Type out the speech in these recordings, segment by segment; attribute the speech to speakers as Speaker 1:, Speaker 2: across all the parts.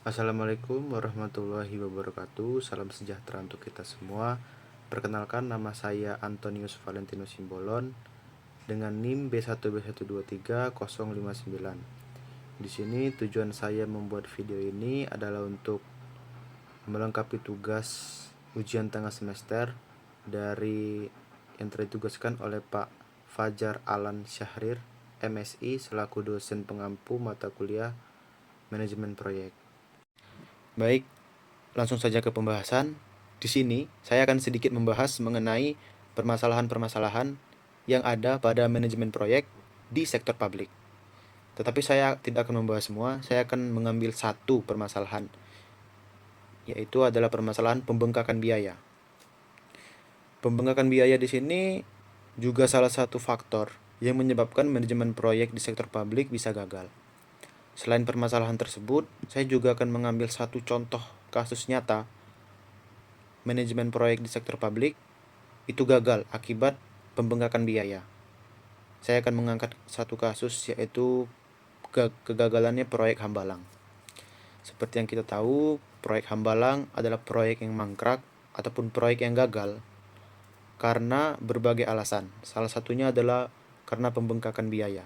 Speaker 1: Assalamualaikum warahmatullahi wabarakatuh. Salam sejahtera untuk kita semua. Perkenalkan, nama saya Antonius Valentinus Simbolon dengan NIM B1B123059. Di sini tujuan saya membuat video ini adalah untuk melengkapi tugas ujian tengah semester dari yang telah ditugaskan oleh Pak Fajar Alan Syahrir, MSI, selaku dosen pengampu mata kuliah Manajemen Proyek. Baik, langsung saja ke pembahasan. Di sini saya akan sedikit membahas mengenai permasalahan-permasalahan yang ada pada manajemen proyek di sektor publik. Tetapi saya tidak akan membahas semua, saya akan mengambil satu permasalahan, yaitu adalah permasalahan pembengkakan biaya. Pembengkakan biaya di sini juga salah satu faktor yang menyebabkan manajemen proyek di sektor publik bisa gagal. Selain permasalahan tersebut, saya juga akan mengambil satu contoh kasus nyata manajemen proyek di sektor publik itu gagal akibat pembengkakan biaya. Saya akan mengangkat satu kasus, yaitu kegagalannya proyek Hambalang. Seperti yang kita tahu, proyek Hambalang adalah proyek yang mangkrak ataupun proyek yang gagal karena berbagai alasan. Salah satunya adalah karena pembengkakan biaya.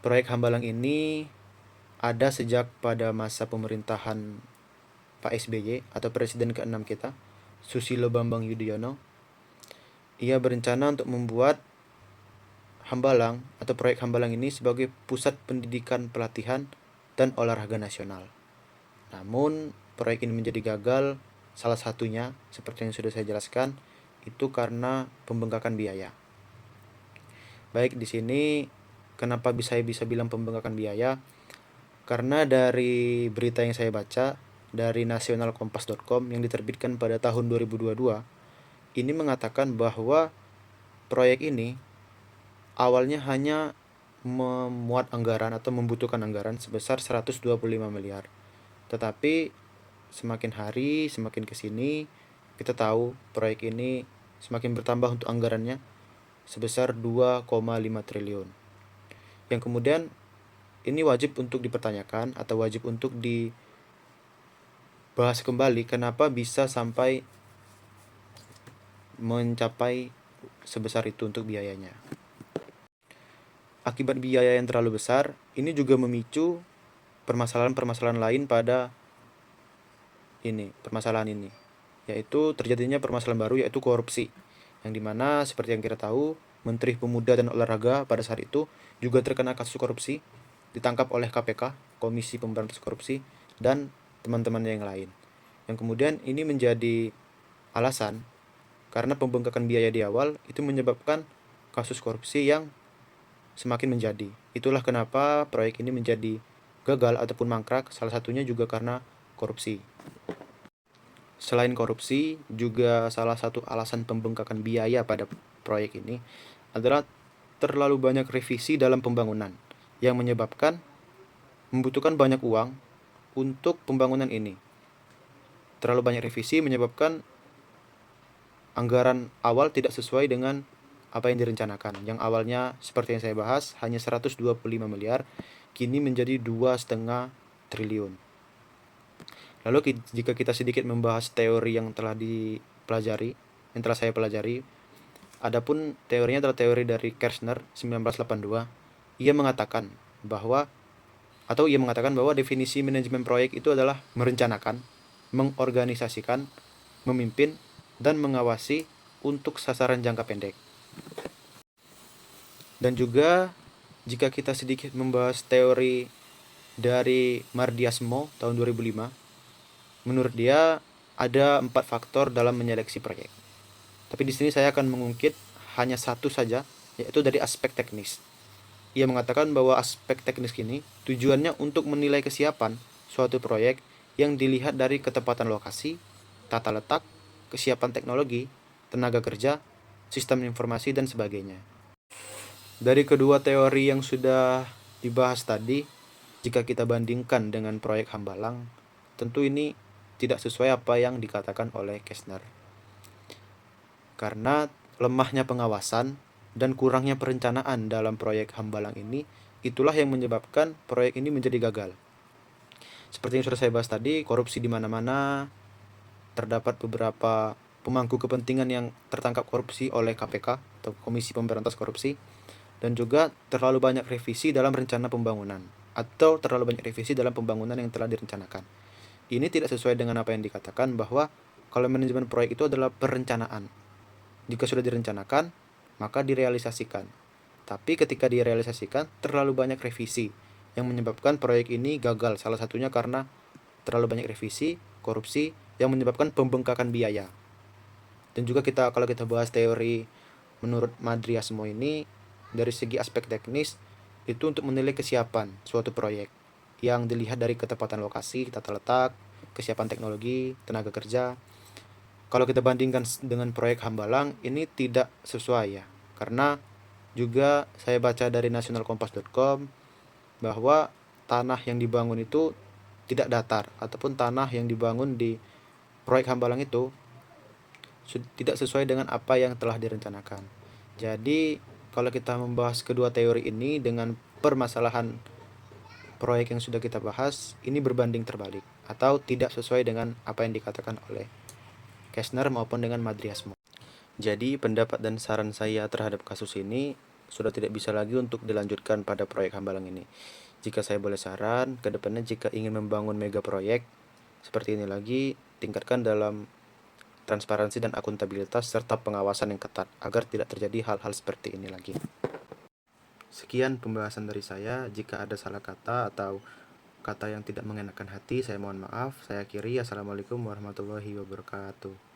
Speaker 1: Proyek Hambalang ini ada sejak pada masa pemerintahan Pak SBY atau Presiden ke-6 kita, Susilo Bambang Yudhoyono. Ia berencana untuk membuat Hambalang atau proyek Hambalang ini sebagai pusat pendidikan, pelatihan, dan olahraga nasional. Namun, proyek ini menjadi gagal, salah satunya, seperti yang sudah saya jelaskan, itu karena pembengkakan biaya. Baik, di sini kenapa saya bisa bilang pembengkakan biaya? Karena dari berita yang saya baca, dari nasionalkompas.com yang diterbitkan pada tahun 2022, ini mengatakan bahwa proyek ini awalnya hanya memuat anggaran atau membutuhkan anggaran sebesar 125 miliar. Tetapi semakin hari, semakin kesini, kita tahu proyek ini semakin bertambah untuk anggarannya sebesar 2,5 triliun. Yang kemudian ini wajib untuk dipertanyakan atau wajib untuk dibahas kembali kenapa bisa sampai mencapai sebesar itu untuk biayanya. Akibat biaya yang terlalu besar, ini juga memicu permasalahan-permasalahan lain pada permasalahan ini, yaitu terjadinya permasalahan baru, yaitu korupsi, yang dimana seperti yang kita tahu, Menteri Pemuda dan Olahraga pada saat itu juga terkena kasus korupsi, ditangkap oleh KPK, Komisi Pemberantasan Korupsi, dan teman-temannya yang lain. Yang kemudian ini menjadi alasan karena pembengkakan biaya di awal itu menyebabkan kasus korupsi yang semakin menjadi. Itulah kenapa proyek ini menjadi gagal ataupun mangkrak, salah satunya juga karena korupsi. Selain korupsi, juga salah satu alasan pembengkakan biaya pada proyek ini adalah terlalu banyak revisi dalam pembangunan yang menyebabkan membutuhkan banyak uang untuk pembangunan ini. Terlalu banyak revisi menyebabkan anggaran awal tidak sesuai dengan apa yang direncanakan. Yang awalnya seperti yang saya bahas hanya 125 miliar, kini menjadi 2,5 triliun. Lalu jika kita sedikit membahas teori yang telah dipelajari, yang telah saya pelajari, adapun teorinya adalah teori dari Kershner 1982. Ia mengatakan bahwa definisi manajemen proyek itu adalah merencanakan, mengorganisasikan, memimpin, dan mengawasi untuk sasaran jangka pendek. Dan juga jika kita sedikit membahas teori dari Mardiasmo tahun 2005, menurut dia ada 4 faktor dalam menyeleksi proyek. Tapi di sini saya akan mengungkit hanya satu saja, yaitu dari aspek teknis. Ia mengatakan bahwa aspek teknis ini tujuannya untuk menilai kesiapan suatu proyek yang dilihat dari ketepatan lokasi, tata letak, kesiapan teknologi, tenaga kerja, sistem informasi, dan sebagainya. Dari kedua teori yang sudah dibahas tadi, jika kita bandingkan dengan proyek Hambalang, tentu ini tidak sesuai apa yang dikatakan oleh Kershner. Karena lemahnya pengawasan dan kurangnya perencanaan dalam proyek Hambalang ini, itulah yang menyebabkan proyek ini menjadi gagal. Seperti yang sudah saya bahas tadi, korupsi di mana-mana, terdapat beberapa pemangku kepentingan yang tertangkap korupsi oleh KPK atau Komisi Pemberantas Korupsi, dan juga terlalu banyak revisi dalam rencana pembangunan atau terlalu banyak revisi dalam pembangunan yang telah direncanakan. Ini tidak sesuai dengan apa yang dikatakan bahwa kalau manajemen proyek itu adalah perencanaan. Jika sudah direncanakan, maka direalisasikan. Tapi ketika direalisasikan, terlalu banyak revisi yang menyebabkan proyek ini gagal. Salah satunya karena terlalu banyak revisi, korupsi, yang menyebabkan pembengkakan biaya. Dan juga kalau kita bahas teori menurut Madriasmo ini, dari segi aspek teknis, itu untuk menilai kesiapan suatu proyek yang dilihat dari ketepatan lokasi, tata letak, kesiapan teknologi, tenaga kerja. Kalau kita bandingkan dengan proyek Hambalang, ini tidak sesuai ya. Karena juga saya baca dari nationalkompas.com bahwa tanah yang dibangun itu tidak datar, ataupun tanah yang dibangun di proyek Hambalang itu tidak sesuai dengan apa yang telah direncanakan. Jadi kalau kita membahas kedua teori ini dengan permasalahan proyek yang sudah kita bahas, ini berbanding terbalik atau tidak sesuai dengan apa yang dikatakan oleh Kessner maupun dengan Madriasmo. Jadi pendapat dan saran saya terhadap kasus ini sudah tidak bisa lagi untuk dilanjutkan pada proyek Hambalang ini. Jika saya boleh saran, ke depannya jika ingin membangun mega proyek seperti ini lagi, tingkatkan dalam transparansi dan akuntabilitas serta pengawasan yang ketat agar tidak terjadi hal-hal seperti ini lagi. Sekian pembahasan dari saya. Jika ada salah kata atau kata yang tidak mengenakan hati, saya mohon maaf. Saya akhiri. Assalamualaikum warahmatullahi wabarakatuh.